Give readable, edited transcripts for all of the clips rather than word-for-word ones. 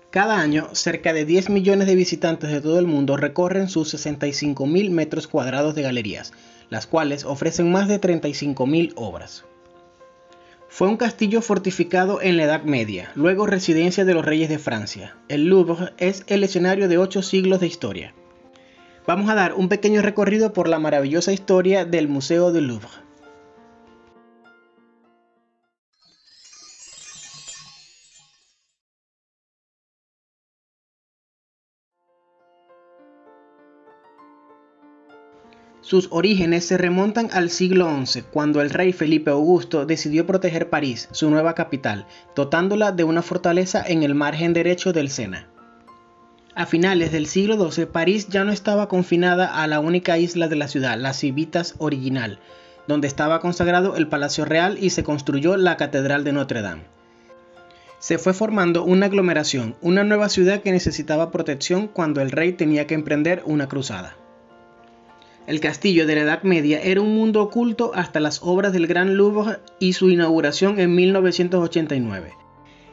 Cada año, cerca de 10 millones de visitantes de todo el mundo recorren sus 65.000 metros cuadrados de galerías, las cuales ofrecen más de 35.000 obras. Fue un castillo fortificado en la Edad Media, luego residencia de los reyes de Francia. El Louvre es el escenario de 8 siglos de historia. Vamos a dar un pequeño recorrido por la maravillosa historia del Museo del Louvre. Sus orígenes se remontan al siglo XI, cuando el rey Felipe Augusto decidió proteger París, su nueva capital, dotándola de una fortaleza en el margen derecho del Sena. A finales del siglo XII, París ya no estaba confinada a la única isla de la ciudad, la Civitas original, donde estaba consagrado el Palacio Real y se construyó la Catedral de Notre Dame. Se fue formando una aglomeración, una nueva ciudad que necesitaba protección cuando el rey tenía que emprender una cruzada. El castillo de la Edad Media era un mundo oculto hasta las obras del Gran Louvre y su inauguración en 1989.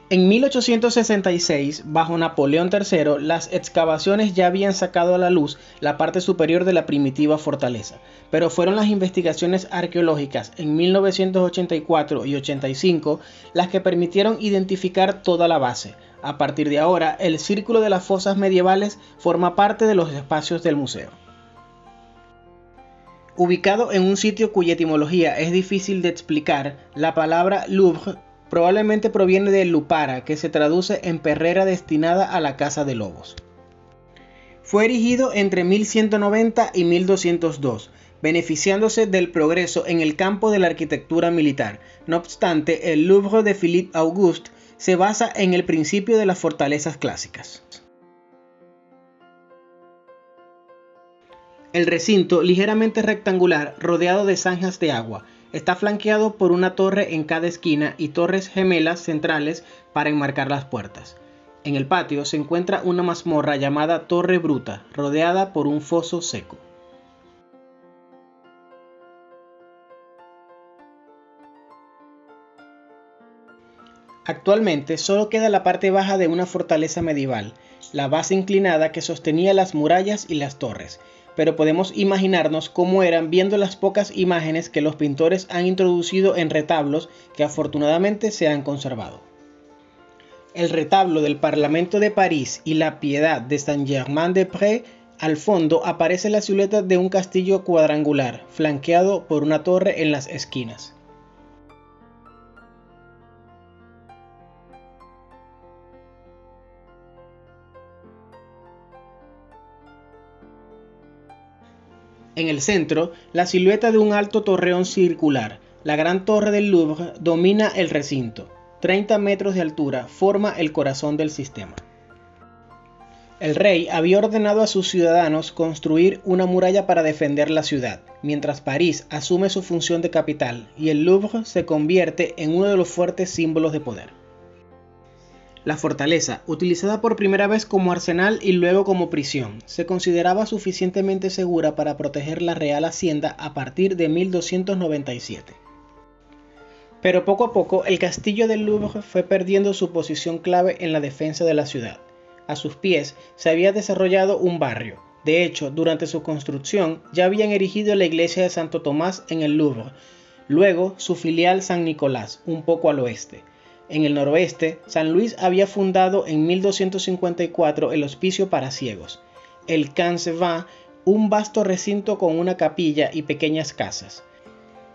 En 1866, bajo Napoleón III, las excavaciones ya habían sacado a la luz la parte superior de la primitiva fortaleza, pero fueron las investigaciones arqueológicas en 1984 y 85 las que permitieron identificar toda la base. A partir de ahora, el círculo de las fosas medievales forma parte de los espacios del museo. Ubicado en un sitio cuya etimología es difícil de explicar, la palabra Louvre probablemente proviene de lupara, que se traduce en perrera destinada a la caza de lobos. Fue erigido entre 1190 y 1202, beneficiándose del progreso en el campo de la arquitectura militar. No obstante, el Louvre de Philippe Auguste se basa en el principio de las fortalezas clásicas. El recinto, ligeramente rectangular, rodeado de zanjas de agua, está flanqueado por una torre en cada esquina y torres gemelas centrales para enmarcar las puertas. En el patio se encuentra una mazmorra llamada Torre Bruta, rodeada por un foso seco. Actualmente solo queda la parte baja de una fortaleza medieval, la base inclinada que sostenía las murallas y las torres, pero podemos imaginarnos cómo eran viendo las pocas imágenes que los pintores han introducido en retablos que afortunadamente se han conservado. El retablo del Parlamento de París y la Piedad de Saint-Germain-des-Prés, al fondo aparece la silueta de un castillo cuadrangular, flanqueado por una torre en las esquinas. En el centro, la silueta de un alto torreón circular, la gran torre del Louvre, domina el recinto. 30 metros de altura, forma el corazón del sistema. El rey había ordenado a sus ciudadanos construir una muralla para defender la ciudad, mientras París asume su función de capital y el Louvre se convierte en uno de los fuertes símbolos de poder. La fortaleza, utilizada por primera vez como arsenal y luego como prisión, se consideraba suficientemente segura para proteger la Real Hacienda a partir de 1297. Pero poco a poco el castillo del Louvre fue perdiendo su posición clave en la defensa de la ciudad. A sus pies se había desarrollado un barrio. De hecho, durante su construcción ya habían erigido la iglesia de Santo Tomás en el Louvre, luego su filial San Nicolás, un poco al oeste. En el noroeste, San Luis había fundado en 1254 el Hospicio para Ciegos, el Camp-Sévin, un vasto recinto con una capilla y pequeñas casas.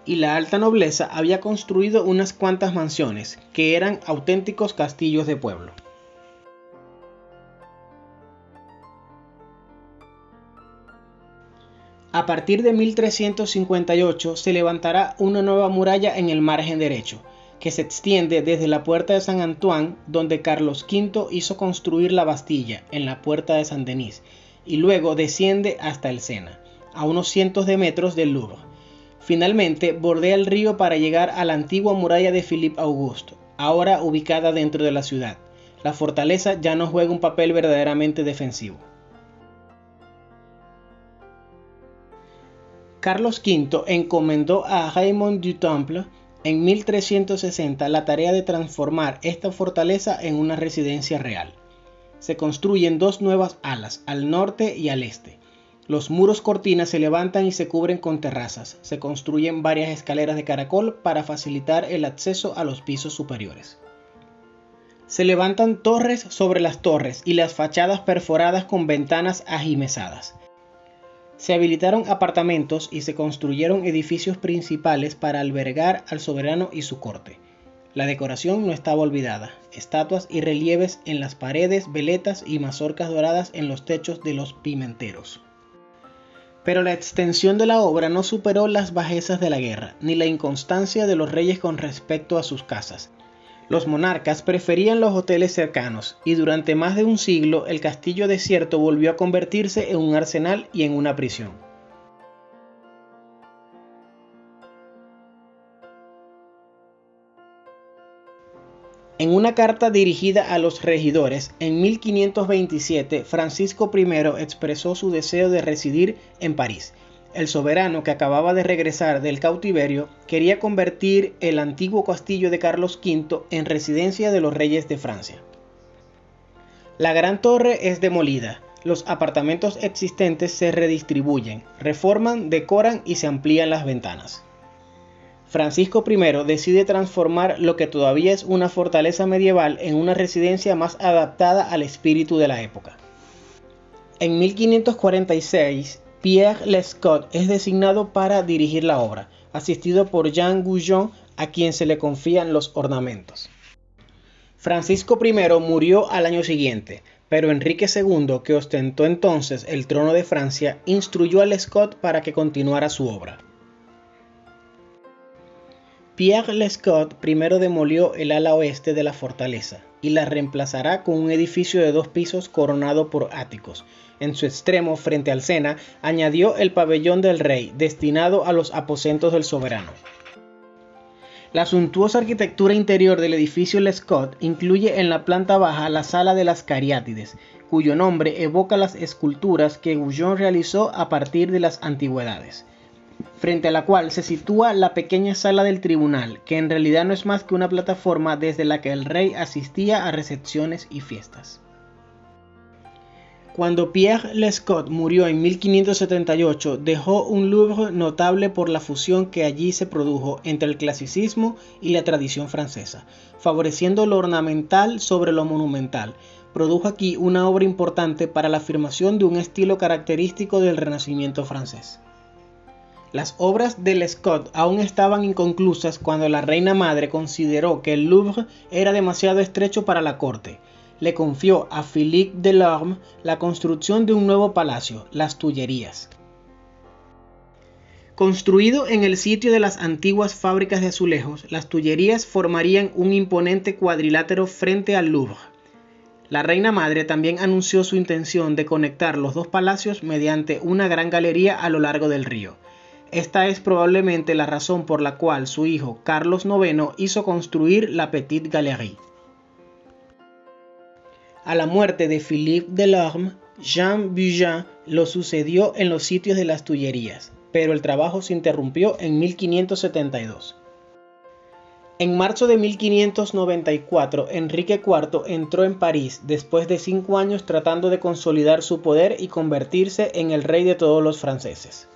Y la alta nobleza había construido unas cuantas mansiones, que eran auténticos castillos de pueblo. A partir de 1358 se levantará una nueva muralla en el margen derecho, que se extiende desde la puerta de San Antoine, donde Carlos V hizo construir la Bastilla, en la puerta de Saint-Denis, y luego desciende hasta el Sena, a unos cientos de metros del Louvre. Finalmente bordea el río para llegar a la antigua muralla de Philippe Auguste, ahora ubicada dentro de la ciudad. La fortaleza ya no juega un papel verdaderamente defensivo. Carlos V encomendó a Raymond du Temple en 1360 la tarea de transformar esta fortaleza en una residencia real. Se construyen dos nuevas alas, al norte y al este. Los muros cortina se levantan y se cubren con terrazas. Se construyen varias escaleras de caracol para facilitar el acceso a los pisos superiores. Se levantan torres sobre las torres y las fachadas perforadas con ventanas ajimezadas. Se habilitaron apartamentos y se construyeron edificios principales para albergar al soberano y su corte. La decoración no estaba olvidada: estatuas y relieves en las paredes, veletas y mazorcas doradas en los techos de los pimenteros. Pero la extensión de la obra no superó las bajezas de la guerra, ni la inconstancia de los reyes con respecto a sus casas. Los monarcas preferían los hoteles cercanos, y durante más de un siglo el castillo desierto volvió a convertirse en un arsenal y en una prisión. En una carta dirigida a los regidores, en 1527, Francisco I expresó su deseo de residir en París. El soberano, que acababa de regresar del cautiverio, quería convertir el antiguo castillo de Carlos V en residencia de los reyes de Francia. La gran torre es demolida. Los apartamentos existentes se redistribuyen, reforman, decoran y se amplían las ventanas. Francisco I decide transformar lo que todavía es una fortaleza medieval en una residencia más adaptada al espíritu de la época. En 1546, Pierre Lescot es designado para dirigir la obra, asistido por Jean Goujon, a quien se le confían los ornamentos. Francisco I murió al año siguiente, pero Enrique II, que ostentó entonces el trono de Francia, instruyó a Lescot para que continuara su obra. Pierre Lescot primero demolió el ala oeste de la fortaleza y la reemplazará con un edificio de 2 pisos coronado por áticos. En su extremo, frente al Sena, añadió el pabellón del rey, destinado a los aposentos del soberano. La suntuosa arquitectura interior del edificio Lescot incluye en la planta baja la Sala de las Cariátides, cuyo nombre evoca las esculturas que Goujon realizó a partir de las antigüedades, frente a la cual se sitúa la pequeña sala del tribunal, que en realidad no es más que una plataforma desde la que el rey asistía a recepciones y fiestas. Cuando Pierre Lescot murió en 1578, dejó un Louvre notable por la fusión que allí se produjo entre el clasicismo y la tradición francesa, favoreciendo lo ornamental sobre lo monumental. Produjo aquí una obra importante para la afirmación de un estilo característico del Renacimiento francés. Las obras de Lescot aún estaban inconclusas cuando la reina madre consideró que el Louvre era demasiado estrecho para la corte. Le confió a Philippe Delorme la construcción de un nuevo palacio, las Tullerías. Construido en el sitio de las antiguas fábricas de azulejos, las Tullerías formarían un imponente cuadrilátero frente al Louvre. La reina madre también anunció su intención de conectar los dos palacios mediante una gran galería a lo largo del río. Esta es probablemente la razón por la cual su hijo Carlos IX hizo construir la Petite Galerie. A la muerte de Philippe Delorme, Jean Bugin lo sucedió en los sitios de las Tullerías, pero el trabajo se interrumpió en 1572. En marzo de 1594, Enrique IV entró en París después de 5 años tratando de consolidar su poder y convertirse en el rey de todos los franceses.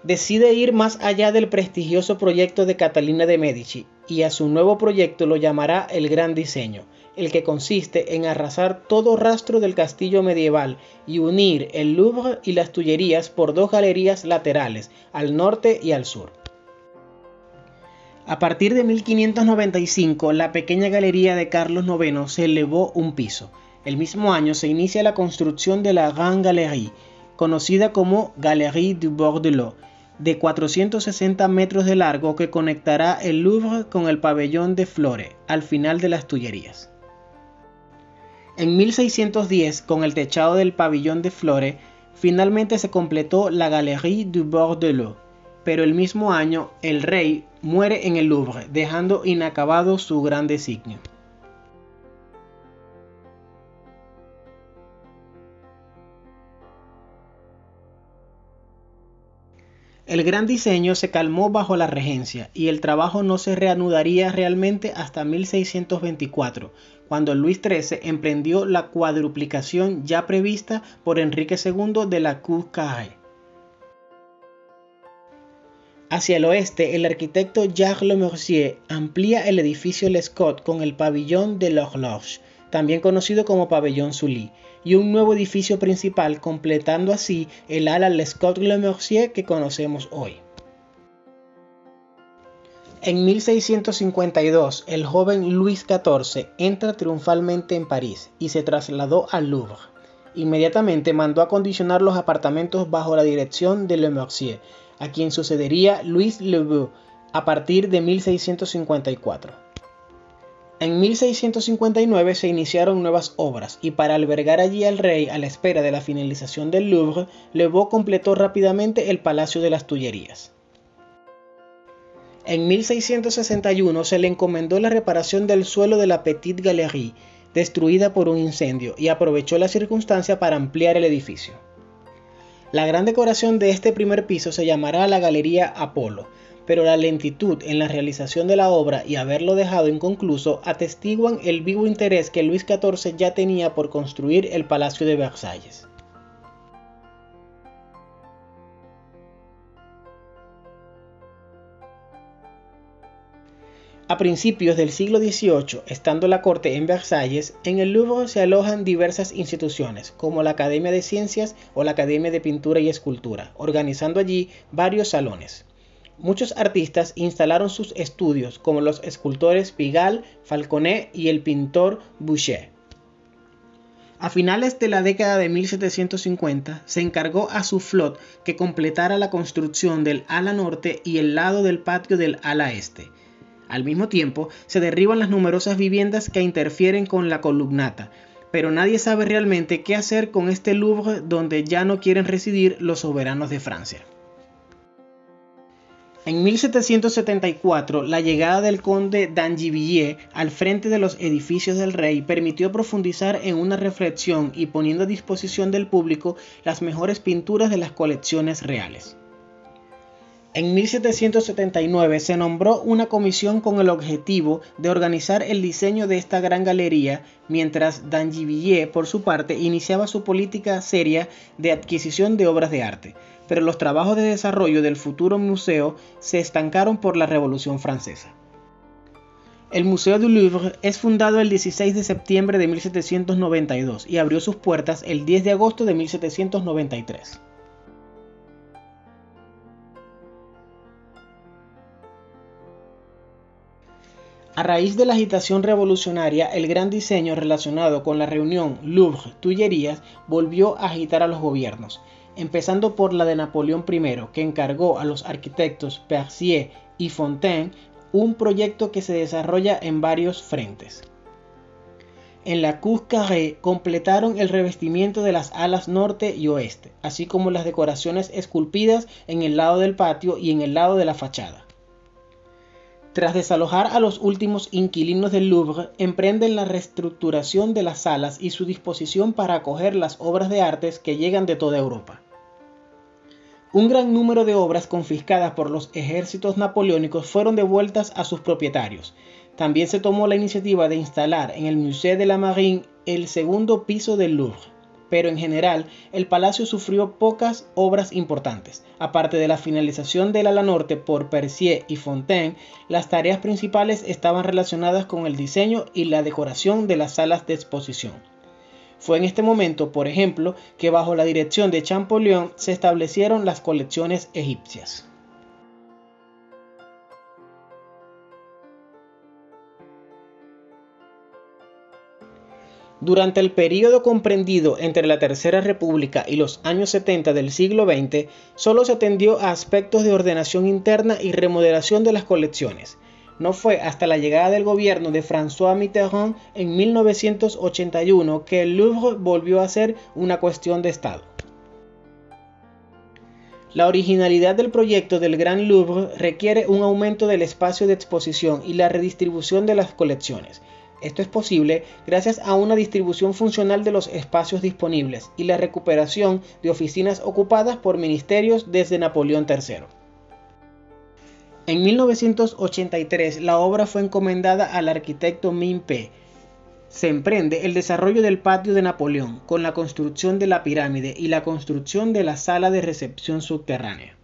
Decide ir más allá del prestigioso proyecto de Catalina de Medici, y a su nuevo proyecto lo llamará el Gran Diseño, el que consiste en arrasar todo rastro del castillo medieval y unir el Louvre y las Tullerías por 2 galerías laterales, al norte y al sur. A partir de 1595, la pequeña galería de Carlos IX se elevó un piso. El mismo año se inicia la construcción de la Grande Galerie, conocida como Galerie du Bord de l'Eau, de 460 metros de largo, que conectará el Louvre con el pabellón de Flore, al final de las Tullerías. En 1610, con el techado del pabellón de Flore, finalmente se completó la Galerie du Bord de l'Eau, pero el mismo año el rey muere en el Louvre, dejando inacabado su gran designio. El gran diseño se calmó bajo la regencia y el trabajo no se reanudaría realmente hasta 1624, cuando Luis XIII emprendió la cuadruplicación ya prevista por Enrique II de la Cour Carrée. Hacia el oeste, el arquitecto Jacques Lemercier amplía el edificio Lescot con el pabellón de l'Horloge, también conocido como pabellón Sully, y un nuevo edificio principal, completando así el ala Lescot-Lemercier que conocemos hoy. En 1652, el joven Luis XIV entra triunfalmente en París y se trasladó al Louvre. Inmediatamente mandó acondicionar los apartamentos bajo la dirección de Lemercier, a quien sucedería Louis le Beau a partir de 1654. En 1659 se iniciaron nuevas obras y para albergar allí al rey a la espera de la finalización del Louvre, Le Beau completó rápidamente el Palacio de las Tullerías. En 1661 se le encomendó la reparación del suelo de la Petite Galerie, destruida por un incendio, y aprovechó la circunstancia para ampliar el edificio. La gran decoración de este primer piso se llamará la Galería Apolo, pero la lentitud en la realización de la obra y haberlo dejado inconcluso atestiguan el vivo interés que Luis XIV ya tenía por construir el Palacio de Versalles. A principios del siglo XVIII, estando la corte en Versalles, en el Louvre se alojan diversas instituciones, como la Academia de Ciencias o la Academia de Pintura y Escultura, organizando allí varios salones. Muchos artistas instalaron sus estudios, como los escultores Pigalle, Falconet y el pintor Boucher. A finales de la década de 1750, se encargó a Soufflot que completara la construcción del ala norte y el lado del patio del ala este. Al mismo tiempo, se derriban las numerosas viviendas que interfieren con la columnata, pero nadie sabe realmente qué hacer con este Louvre donde ya no quieren residir los soberanos de Francia. En 1774, la llegada del conde d'Angivilliers al frente de los edificios del rey permitió profundizar en una reflexión y poniendo a disposición del público las mejores pinturas de las colecciones reales. En 1779 se nombró una comisión con el objetivo de organizar el diseño de esta gran galería, mientras d'Angivilliers, por su parte, iniciaba su política seria de adquisición de obras de arte, pero los trabajos de desarrollo del futuro museo se estancaron por la Revolución Francesa. El Museo du Louvre es fundado el 16 de septiembre de 1792 y abrió sus puertas el 10 de agosto de 1793. A raíz de la agitación revolucionaria, el gran diseño relacionado con la reunión Louvre-Tullerías volvió a agitar a los gobiernos, empezando por la de Napoleón I, que encargó a los arquitectos Percier y Fontaine un proyecto que se desarrolla en varios frentes. En la Cour Carrée completaron el revestimiento de las alas norte y oeste, así como las decoraciones esculpidas en el lado del patio y en el lado de la fachada. Tras desalojar a los últimos inquilinos del Louvre, emprenden la reestructuración de las salas y su disposición para acoger las obras de arte que llegan de toda Europa. Un gran número de obras confiscadas por los ejércitos napoleónicos fueron devueltas a sus propietarios. También se tomó la iniciativa de instalar en el Musée de la Marine el segundo piso del Louvre. Pero en general, el palacio sufrió pocas obras importantes. Aparte de la finalización del ala norte por Percier y Fontaine, las tareas principales estaban relacionadas con el diseño y la decoración de las salas de exposición. Fue en este momento, por ejemplo, que bajo la dirección de Champollion se establecieron las colecciones egipcias. Durante el período comprendido entre la Tercera República y los años 70 del siglo XX, solo se atendió a aspectos de ordenación interna y remodelación de las colecciones. No fue hasta la llegada del gobierno de François Mitterrand en 1981 que el Louvre volvió a ser una cuestión de Estado. La originalidad del proyecto del Gran Louvre requiere un aumento del espacio de exposición y la redistribución de las colecciones. Esto es posible gracias a una distribución funcional de los espacios disponibles y la recuperación de oficinas ocupadas por ministerios desde Napoleón III. En 1983 la obra fue encomendada al arquitecto Min Pe. Se emprende el desarrollo del patio de Napoleón con la construcción de la pirámide y la construcción de la sala de recepción subterránea.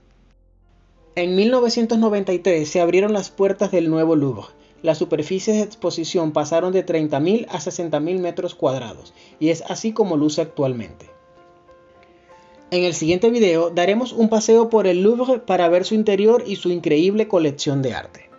En 1993 se abrieron las puertas del nuevo Louvre. Las superficies de exposición pasaron de 30.000 a 60.000 metros cuadrados y es así como luce actualmente. En el siguiente video daremos un paseo por el Louvre para ver su interior y su increíble colección de arte.